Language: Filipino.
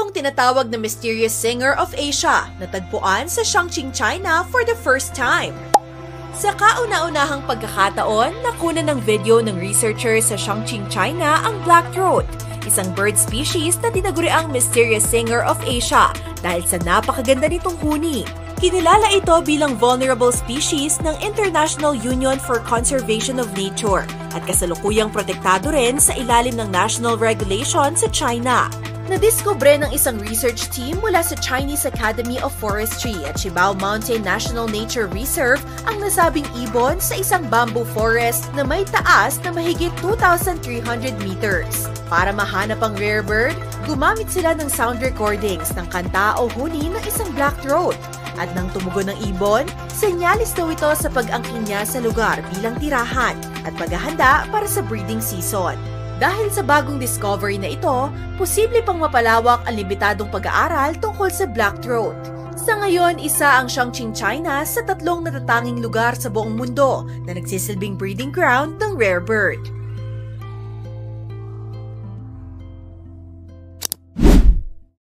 itong tinatawag na Mysterious Singer of Asia na tagpuan sa Chongqing, China for the first time. Sa kauna-unahang pagkakataon, nakuna ng video ng researcher sa Chongqing, China ang black-throat, isang bird species na tinaguriang Mysterious Singer of Asia dahil sa napakaganda nitong huni. Kinilala ito bilang vulnerable species ng International Union for Conservation of Nature at kasalukuyang protektado rin sa ilalim ng national regulation sa China. Nadiskubre ng isang research team mula sa Chinese Academy of Forestry at Shibao Mountain National Nature Reserve ang nasabing ibon sa isang bamboo forest na may taas na mahigit 2,300 meters. Para mahanap ang rare bird, gumamit sila ng sound recordings ng kanta o huni ng isang black-throat. At nang tumugon ng ibon, senyalis daw ito sa pag-angkin niya sa lugar bilang tirahan at paghahanda para sa breeding season. Dahil sa bagong discovery na ito, posible pang mapalawak ang limitadong pag-aaral tungkol sa black-throat. Sa ngayon, isa ang Chongqing, China sa 3 natatanging lugar sa buong mundo na nagsisilbing breeding ground ng rare bird.